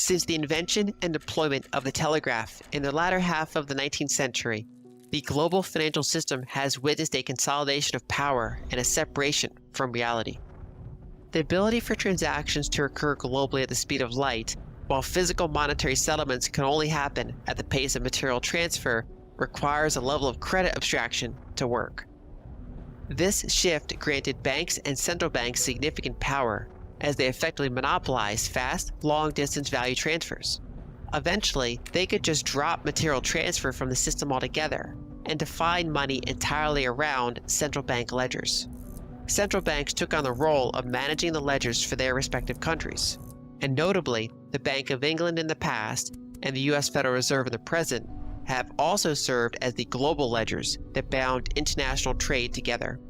Since the invention and deployment of the telegraph in the latter half of the 19th century, the global financial system has witnessed a consolidation of power and a separation from reality. The ability for transactions to occur globally at the speed of light, while physical monetary settlements can only happen at the pace of material transfer, requires a level of credit abstraction to work. This shift granted banks and central banks significant power, as they effectively monopolized fast, long-distance value transfers. Eventually, they could just drop material transfer from the system altogether and define money entirely around central bank ledgers. Central banks took on the role of managing the ledgers for their respective countries, and notably, the Bank of England in the past and the US Federal Reserve in the present have also served as the global ledgers that bound international trade together.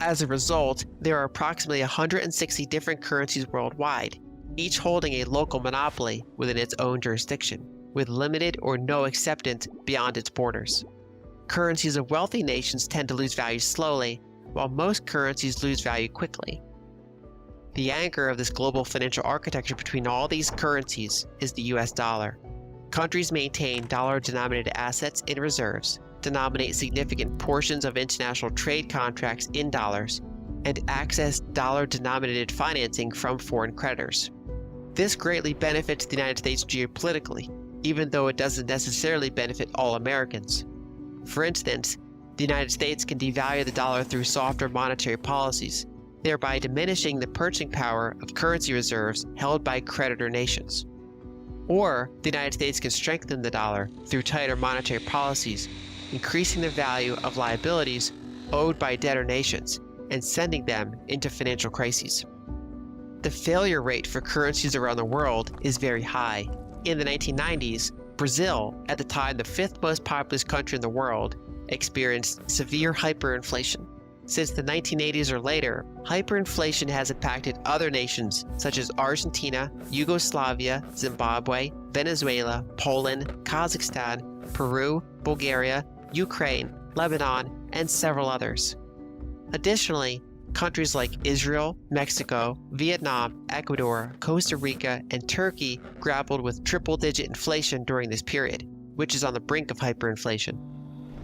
As a result, there are approximately 160 different currencies worldwide, each holding a local monopoly within its own jurisdiction, with limited or no acceptance beyond its borders. Currencies of wealthy nations tend to lose value slowly, while most currencies lose value quickly. The anchor of this global financial architecture between all these currencies is the US dollar. Countries maintain dollar-denominated assets in reserves, denominate significant portions of international trade contracts in dollars, and access dollar-denominated financing from foreign creditors. This greatly benefits the United States geopolitically, even though it doesn't necessarily benefit all Americans. For instance, the United States can devalue the dollar through softer monetary policies, thereby diminishing the purchasing power of currency reserves held by creditor nations. Or the United States can strengthen the dollar through tighter monetary policies, increasing the value of liabilities owed by debtor nations and sending them into financial crises. The failure rate for currencies around the world is very high. In the 1990s, Brazil, at the time the fifth most populous country in the world, experienced severe hyperinflation. Since the 1980s or later, hyperinflation has impacted other nations such as Argentina, Yugoslavia, Zimbabwe, Venezuela, Poland, Kazakhstan, Peru, Bulgaria, Ukraine, Lebanon, and several others. Additionally, countries like Israel, Mexico, Vietnam, Ecuador, Costa Rica, and Turkey grappled with triple-digit inflation during this period, which is on the brink of hyperinflation.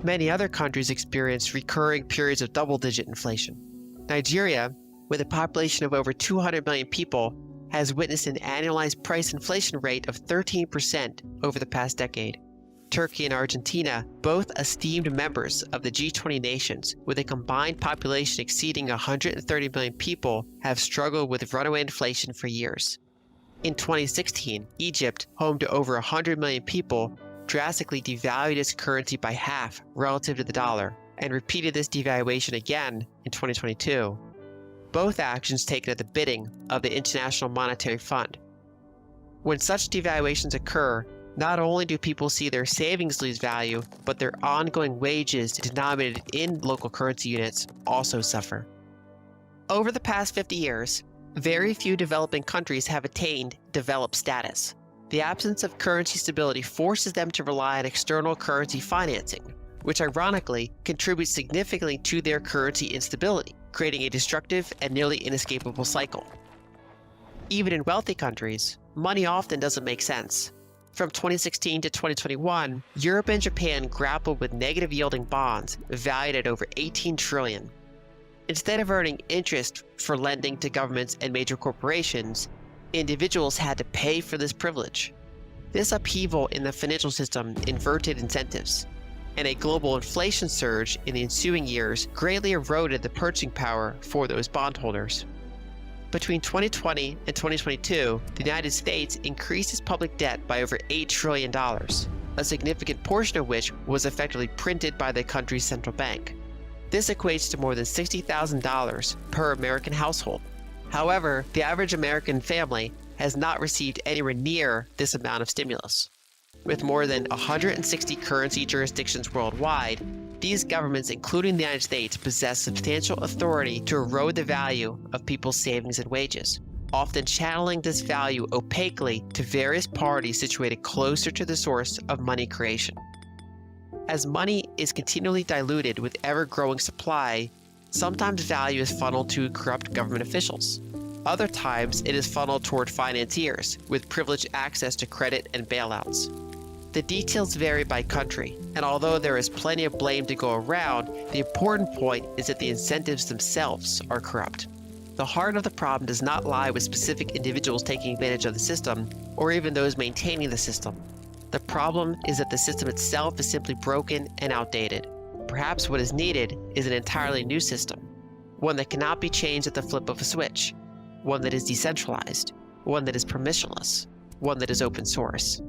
Many other countries experienced recurring periods of double-digit inflation. Nigeria, with a population of over 200 million people, has witnessed an annualized price inflation rate of 13% over the past decade. Turkey and Argentina, both esteemed members of the G20 nations with a combined population exceeding 130 million people, have struggled with runaway inflation for years. In 2016, Egypt, home to over 100 million people, drastically devalued its currency by half relative to the dollar, and repeated this devaluation again in 2022. Both actions taken at the bidding of the International Monetary Fund. When such devaluations occur, not only do people see their savings lose value, but their ongoing wages denominated in local currency units also suffer. Over the past 50 years, very few developing countries have attained developed status. The absence of currency stability forces them to rely on external currency financing, which ironically contributes significantly to their currency instability, creating a destructive and nearly inescapable cycle. Even in wealthy countries, money often doesn't make sense. From 2016 to 2021, Europe and Japan grappled with negative yielding bonds valued at over 18 trillion. Instead of earning interest for lending to governments and major corporations, individuals had to pay for this privilege. This upheaval in the financial system inverted incentives, and a global inflation surge in the ensuing years greatly eroded the purchasing power for those bondholders. Between 2020 and 2022, the United States increased its public debt by over $8 trillion, a significant portion of which was effectively printed by the country's central bank. This equates to more than $60,000 per American household. However, the average American family has not received anywhere near this amount of stimulus. With more than 160 currency jurisdictions worldwide, these governments, including the United States, possess substantial authority to erode the value of people's savings and wages, often channeling this value opaquely to various parties situated closer to the source of money creation. As money is continually diluted with ever-growing supply, sometimes value is funneled to corrupt government officials. Other times, it is funneled toward financiers with privileged access to credit and bailouts. The details vary by country, and although there is plenty of blame to go around, the important point is that the incentives themselves are corrupt. The heart of the problem does not lie with specific individuals taking advantage of the system, or even those maintaining the system. The problem is that the system itself is simply broken and outdated. Perhaps what is needed is an entirely new system, one that cannot be changed at the flip of a switch, one that is decentralized, one that is permissionless, one that is open source.